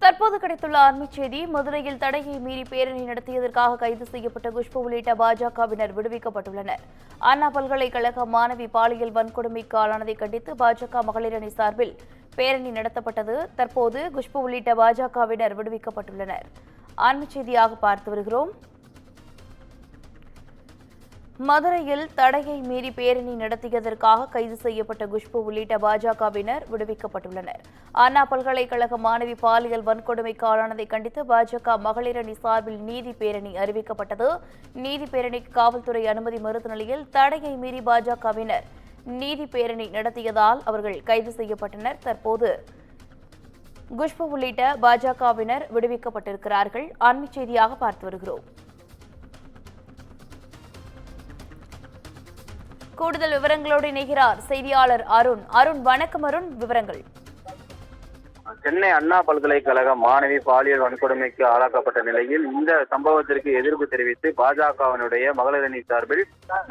தற்போது கிடைத்துள்ள அண்மைச் செய்தி. மதுரையில் தடையை மீறி பேரணி நடத்தியதற்காக கைது செய்யப்பட்ட குஷ்பு உள்ளிட்ட பாஜகவினர் விடுவிக்கப்பட்டுள்ளனர். அண்ணா பல்கலைக்கழக மாணவி பாலியல் வன்கொடுமைக்கு ஆளானதை கண்டித்து பாஜக மகளிர் அணி சார்பில் பேரணி நடத்தப்பட்டது. தற்போது குஷ்பு உள்ளிட்ட பாஜகவினர் விடுவிக்கப்பட்டுள்ளனர். அண்மைச் செய்தியாக பார்த்து வருகிறோம். மதுரையில் தடையை மீறி பேரணி நடத்தியதற்காக கைது செய்யப்பட்ட குஷ்பு உள்ளிட்ட பாஜகவினர் விடுவிக்கப்பட்டுள்ளனர். அண்ணா பல்கலைக்கழக மாணவி பாலியல் வன்கொடுமைக்கு ஆளானதை கண்டித்து பாஜக மகளிர் அணி சார்பில் நீதி பேரணி அறிவிக்கப்பட்டது. நீதி பேரணிக்கு காவல்துறை அனுமதி மறுத்த நிலையில் தடையை மீறி பாஜகவினர் நீதி பேரணி நடத்தியதால் அவர்கள் கைது செய்யப்பட்டனர். தற்போது குஷ்பு உள்ளிட்ட பாஜகவினர் விடுவிக்கப்பட்டிருக்கிறார்கள். அண்மைச் செய்தியாக பார்த்து வருகிறோம். கூடுதல் விவரங்களோடு இணைகிறார் செய்தியாளர் அருண். வணக்கம் அருண், விவரங்கள். சென்னை அண்ணா பல்கலைக்கழக மாணவி பாலியல் வன்கொடுமைக்கு ஆளாக்கப்பட்ட நிலையில் இந்த சம்பவத்திற்கு எதிர்ப்பு தெரிவித்து பாஜகவினுடைய மகளிர் அணி சார்பில்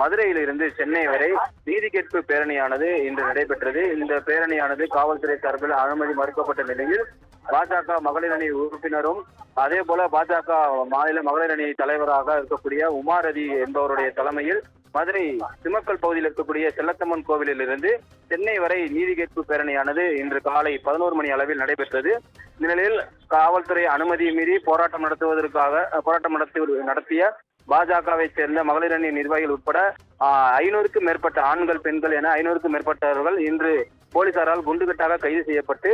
மதுரையில் இருந்து சென்னை வரை நீதி கேட்பு பேரணியானது இன்று நடைபெற்றது. இந்த பேரணியானது காவல்துறை சார்பில் அனுமதி மறுக்கப்பட்ட நிலையில் பாஜக மகளிர் அணி உறுப்பினரும் அதே போல பாஜக மாநில மகளிர் அணி தலைவராக இருக்கக்கூடிய உமாரதி என்பவருடைய தலைமையில் மதுரை சிமக்கல் பகுதியில் இருக்கக்கூடிய செல்லத்தம்மன் கோவிலில் இருந்து சென்னை வரை நீதி கேட்பு பேரணியானது இன்று காலை 11 மணி அளவில் நடைபெற்றது. இந்த நிலையில் காவல்துறை அனுமதியை மீறி போராட்டம் நடத்திய பாஜகவை சேர்ந்த மகளிர் அணி நிர்வாகிகள் உட்பட 500க்கும் மேற்பட்ட ஆண்கள் பெண்கள் என 500க்கும் மேற்பட்டவர்கள் இன்று போலீசாரால் குண்டுகட்டாக கைது செய்யப்பட்டு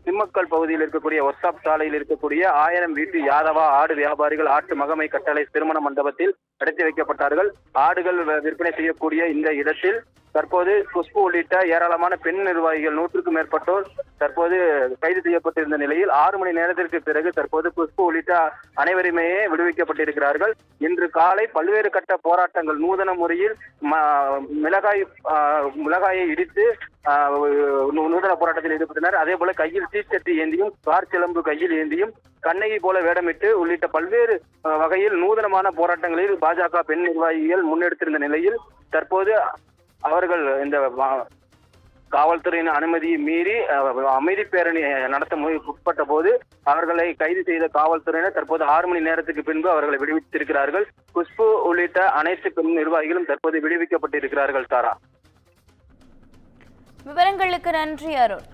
சிம்மக்கல் பகுதியில் இருக்கக்கூடிய ஒர்க்ஷாப் சாலையில் இருக்கக்கூடிய 1000 வீட்டு யாதவா ஆடு வியாபாரிகள் ஆட்டு மகமை கட்டளை திருமண மண்டபத்தில் அடைத்து வைக்கப்பட்டார்கள். ஆடுகள் விற்பனை செய்யக்கூடிய இந்த இடத்தில் தற்போது குஷ்பு உள்ளிட்ட ஏராளமான பெண் நிர்வாகிகள் 100க்கும் மேற்பட்டோர் தற்போது கைது செய்யப்பட்டிருந்த நிலையில் 6 மணி நேரத்திற்கு பிறகு தற்போது குஷ்பு உள்ளிட்ட அனைவருமே விடுவிக்கப்பட்டிருக்கிறார்கள். இன்று காலை பல்வேறு கட்ட போராட்டங்கள் நூதன முறையில் மிளகாயை இடித்து நூதன போராட்டத்தில் ஈடுபட்டனர். அதே போல கையில் தீச்சட்டி ஏந்தியும் கார் சிலம்பு கையில் ஏந்தியும் கண்ணகி போல வேடமிட்டு உள்ளிட்ட பல்வேறு வகையில் நூதனமான போராட்டங்களில் பாஜக பெண் நிர்வாகிகள் முன்னெடுத்திருந்த நிலையில் தற்போது அவர்கள் இந்த காவல்துறையின் அனுமதியை மீறி அமைதி பேரணி நடத்த முற்பட்ட போது அவர்களை கைது செய்த காவல்துறையினர் தற்போது 6 மணி நேரத்துக்கு பின்பு அவர்களை விடுவித்திருக்கிறார்கள். குஷ்பு உள்ளிட்ட அனைத்து பெண் நிர்வாகிகளும் தற்போது விடுவிக்கப்பட்டிருக்கிறார்கள். தாரா, விவரங்களுக்கு நன்றி அருண்.